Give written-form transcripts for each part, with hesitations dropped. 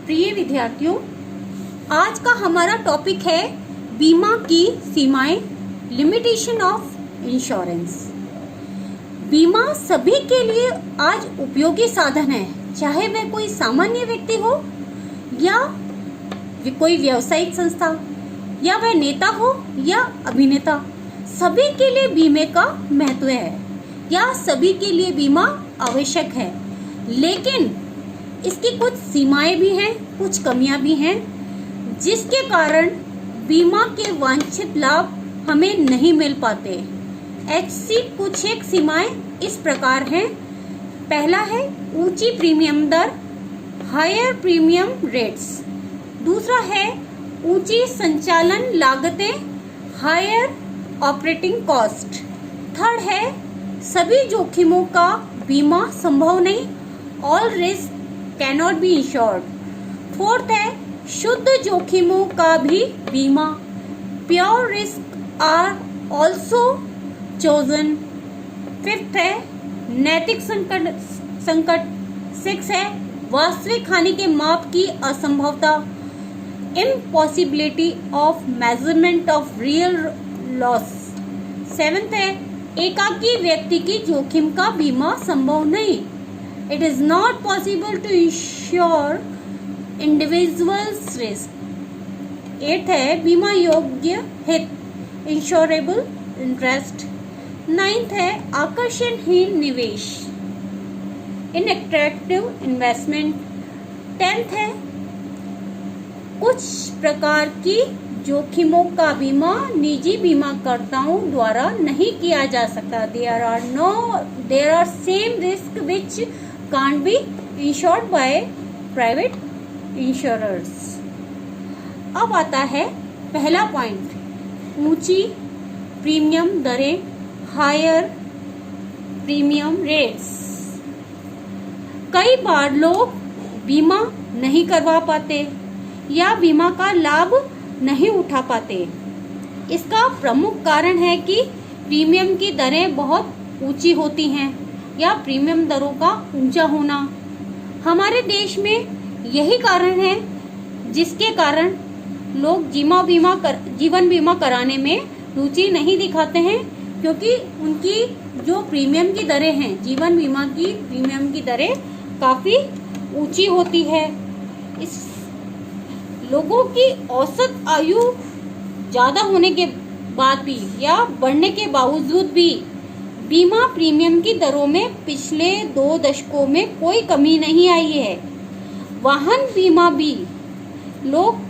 प्रिय विद्यार्थियों, आज का हमारा टॉपिक है बीमा की सीमाएं, लिमिटेशन ऑफ इंश्योरेंस। बीमा सभी के लिए आज उपयोगी साधन है, चाहे वह कोई सामान्य व्यक्ति हो या कोई व्यावसायिक संस्था या वह नेता हो या अभिनेता। सभी के लिए बीमे का महत्व है या सभी के लिए बीमा आवश्यक है, लेकिन इसकी कुछ सीमाएं भी हैं, कुछ कमियां भी हैं, जिसके कारण बीमा के वांछित लाभ हमें नहीं मिल पाते। ऐसी कुछ एक सीमाएं इस प्रकार हैं। पहला है ऊंची प्रीमियम दर, हायर प्रीमियम रेट्स। दूसरा है ऊंची संचालन लागतें, हायर ऑपरेटिंग कॉस्ट। थर्ड है सभी जोखिमों का बीमा संभव नहीं, all risk cannot be insured. Fourth है शुद्ध जोखिमों का भी बीमा, pure risk are also chosen. Fifth है नैतिक संकट। सिक्स है वास्तविक हानि के माप की असंभवता, impossibility of measurement of real loss. Seventh है एकाकी व्यक्ति की जोखिम का बीमा संभव नहीं, it is not possible to insure individual's risk. Eight है बीमा योग्य हित, इंश्योरेबल इंटरेस्ट। नाइन्थ है आकर्षणहीन निवेश, इनअट्रैक्टिव इन्वेस्टमेंट। टेंथ है कुछ प्रकार की जोखिमों का बीमा निजी बीमाकर्ताओं द्वारा नहीं किया जा सकता। There are same risk which can't be insured by private insurers. अब आता है पहला पॉइंट, ऊंची प्रीमियम दरें, हायर प्रीमियम रेट्स। कई बार लोग बीमा नहीं करवा पाते या बीमा का लाभ नहीं उठा पाते। इसका प्रमुख कारण है कि प्रीमियम की दरें बहुत ऊंची होती हैं या प्रीमियम दरों का ऊंचा होना। हमारे देश में यही कारण है जिसके कारण लोग जीवन बीमा कराने में रुचि नहीं दिखाते हैं, क्योंकि उनकी जो प्रीमियम की दरें हैं, जीवन बीमा की प्रीमियम की दरें काफी ऊंची होती है। इस लोगों की औसत आयु ज्यादा होने के बाद भी या बढ़ने के बावजूद भी बीमा प्रीमियम की दरों में पिछले 2 दशकों में कोई कमी नहीं आई है। वाहन बीमा भी लोग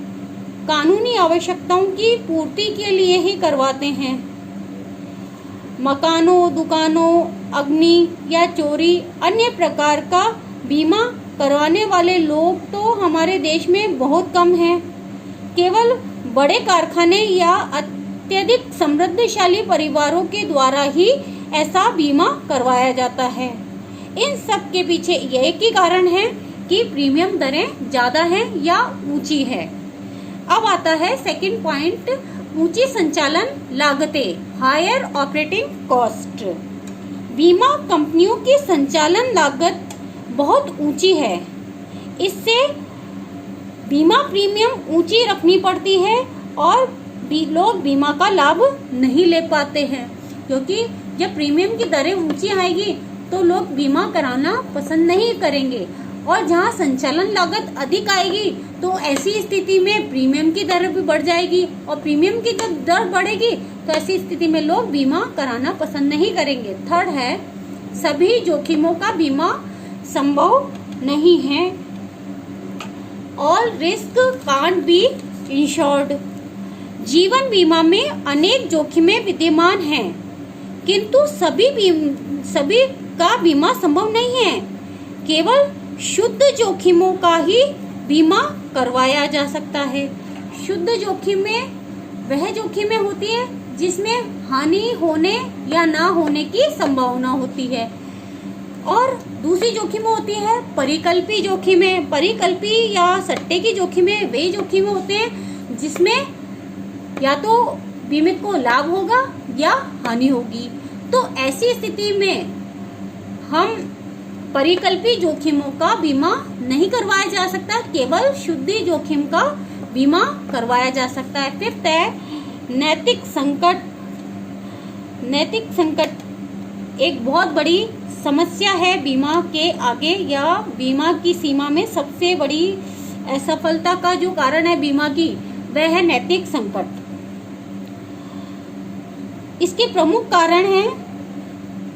कानूनी आवश्यकताओं की पूर्ति के लिए ही करवाते हैं। मकानों, दुकानों, अग्नि या चोरी अन्य प्रकार का बीमा करवाने वाले लोग तो हमारे देश में बहुत कम हैं। केवल बड़े कारखाने या अत्यधिक समृद्धशाली परिवारों के द्वारा ही ऐसा बीमा करवाया जाता है। इन सब के पीछे एक ही कारण है कि प्रीमियम दरें ज्यादा हैं या ऊंची है। अब आता है सेकंड पॉइंट, ऊंची संचालन लागतें, हायर ऑपरेटिंग कॉस्ट। बीमा कंपनियों की संचालन लागत बहुत ऊंची है, इससे बीमा प्रीमियम ऊंची रखनी पड़ती है और लोग बीमा का लाभ नहीं ले पाते हैं, क्योंकि जब प्रीमियम की दरें ऊंची आएगी तो लोग बीमा कराना पसंद नहीं करेंगे, और जहां संचालन लागत अधिक आएगी तो ऐसी स्थिति में प्रीमियम की दर भी बढ़ जाएगी, और प्रीमियम की जब दर बढ़ेगी तो ऐसी स्थिति में लोग बीमा कराना पसंद नहीं करेंगे। थर्ड है सभी जोखिमों का बीमा संभव नहीं है, all risk can't be insured. जीवन बीमा में अनेक जोखिमें विद्यमान हैं, किंतु सभी का बीमा संभव नहीं है। केवल शुद्ध जोखिमों का ही बीमा करवाया जा सकता है। शुद्ध जोखिमें वह जोखिमें होती है जिसमें हानि होने या ना होने की संभावना होती है, और दूसरी जोखिमें होती है परिकल्पी जोखिमें। परिकल्पी या सट्टे की जोखिमें वे जोखिमें होते हैं जिसमें या तो बीमित को लाभ होगा या हानि होगी। तो ऐसी स्थिति में हम परिकल्पित जोखिमों का बीमा नहीं करवाया जा सकता, केवल शुद्ध जोखिम का बीमा करवाया जा सकता है। फिफ्थ है नैतिक संकट। नैतिक संकट एक बहुत बड़ी समस्या है बीमा के आगे या बीमा की सीमा में। सबसे बड़ी असफलता का जो कारण है बीमा की, वह है नैतिक संकट। इसके प्रमुख कारण हैं,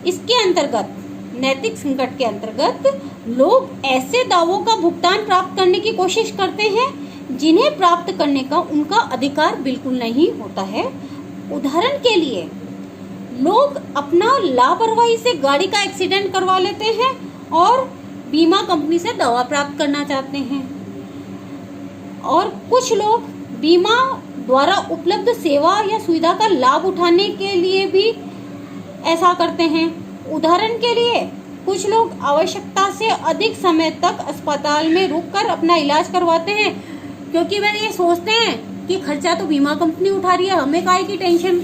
इसके अंतर्गत नैतिक संकट के अंतर्गत लोग ऐसे दावों का भुगतान प्राप्त करने की कोशिश करते हैं जिन्हें प्राप्त करने का उनका अधिकार बिल्कुल नहीं होता है। उदाहरण के लिए लोग अपना लापरवाही से गाड़ी का एक्सीडेंट करवा लेते हैं और बीमा कंपनी से दवा प्राप्त करना चाहते हैं। और कुछ लोग बीमा द्वारा उपलब्ध सेवा या सुविधा का लाभ उठाने के लिए भी ऐसा करते हैं। उदाहरण के लिए कुछ लोग आवश्यकता से अधिक समय तक अस्पताल में रुककर अपना इलाज करवाते हैं, क्योंकि वे ये सोचते हैं कि खर्चा तो बीमा कंपनी उठा रही है, हमें काहे की टेंशन।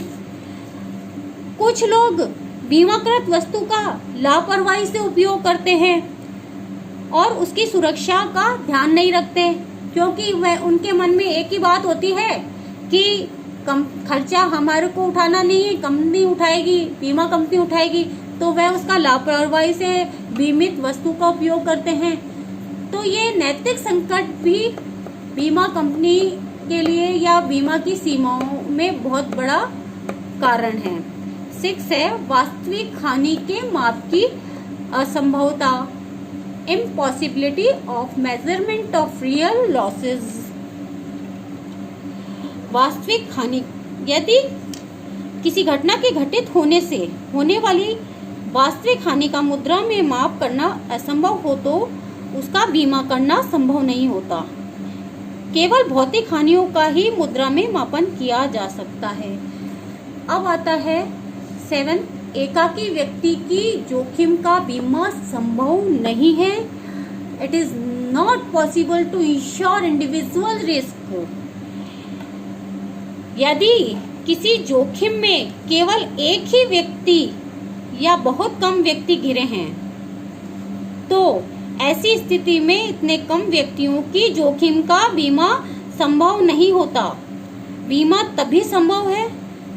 कुछ लोग बीमाकृत वस्तु का लापरवाही से उपयोग करते हैं और उसकी सुरक्षा का ध्यान नहीं रखते, क्योंकि वह उनके मन में एक ही बात होती है कि खर्चा हमारे को उठाना नहीं है, कंपनी उठाएगी, बीमा कंपनी उठाएगी, तो वह उसका लापरवाही से बीमित वस्तु का उपयोग करते हैं। तो ये नैतिक संकट भी बीमा कंपनी के लिए या बीमा की सीमाओं में बहुत बड़ा कारण है। 6 है वास्तविक हानि के माप की असंभवता, impossibility of measurement of real losses. वास्तविक हानि, यदि किसी घटना के घटित होने से होने वाली वास्तविक हानि का मुद्रा में माप करना असंभव हो तो उसका बीमा करना संभव नहीं होता। केवल भौतिक हानियों का ही मुद्रा में मापन किया जा सकता है। अब आता है 7, एकाकी व्यक्ति की जोखिम का बीमा संभव नहीं है। It is not possible to insure individual risk. यदि किसी जोखिम में केवल एक ही व्यक्ति या बहुत कम व्यक्ति घिरे हैं, तो ऐसी स्थिति में इतने कम व्यक्तियों की जोखिम का बीमा संभव नहीं होता। बीमा तभी संभव है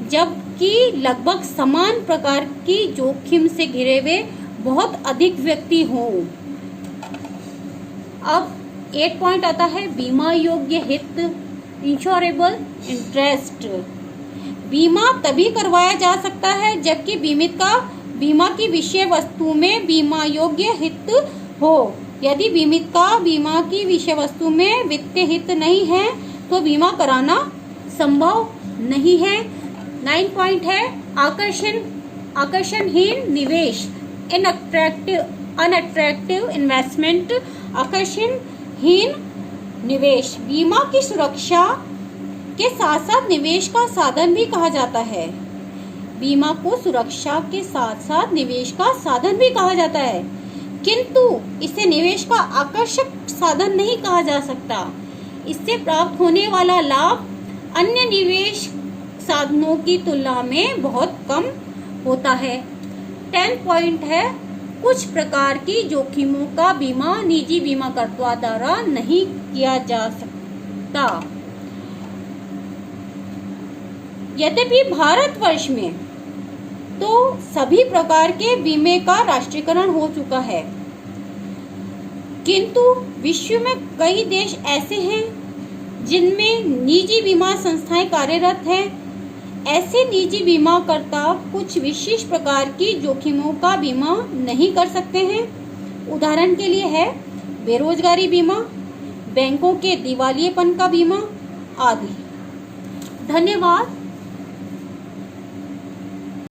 जबकि लगभग समान प्रकार की जोखिम से घिरे हुए बहुत अधिक व्यक्ति हों। अब 8 पॉइंट आता है बीमा योग्य हित, इंश्योरेबल इंटरेस्ट। बीमा तभी करवाया जा सकता है जबकि बीमा की विषय वस्तु में बीमा योग्य हित हो। यदि बीमित का बीमा की विषय वस्तु में वित्तीय हित नहीं है तो बीमा कराना संभव नहीं है। 9 पॉइंट है आकर्षणहीन निवेश, अनअट्रैक्टिव इन्वेस्टमेंट। आकर्षणहीन निवेश बीमा की सुरक्षा के साथ साथ निवेश का साधन भी कहा जाता है। बीमा को सुरक्षा के साथ साथ निवेश का साधन भी कहा जाता है, किंतु इसे निवेश का आकर्षक साधन नहीं कहा जा सकता। इससे प्राप्त होने वाला लाभ अन्य निवेश साधनों की तुलना में बहुत कम होता है। 10 पॉइंट है कुछ प्रकार की जोखिमों का बीमा निजी बीमाकर्ता द्वारा नहीं किया जा सकता। यद्यपि भारतवर्ष में तो सभी प्रकार के बीमे का राष्ट्रीयकरण हो चुका है, किंतु विश्व में कई देश ऐसे हैं जिनमें निजी बीमा संस्थाएं कार्यरत हैं। ऐसे निजी बीमाकर्ता कुछ विशेष प्रकार की जोखिमों का बीमा नहीं कर सकते हैं। उदाहरण के लिए है बेरोजगारी बीमा, बैंकों के दिवालियेपन का बीमा आदि। धन्यवाद।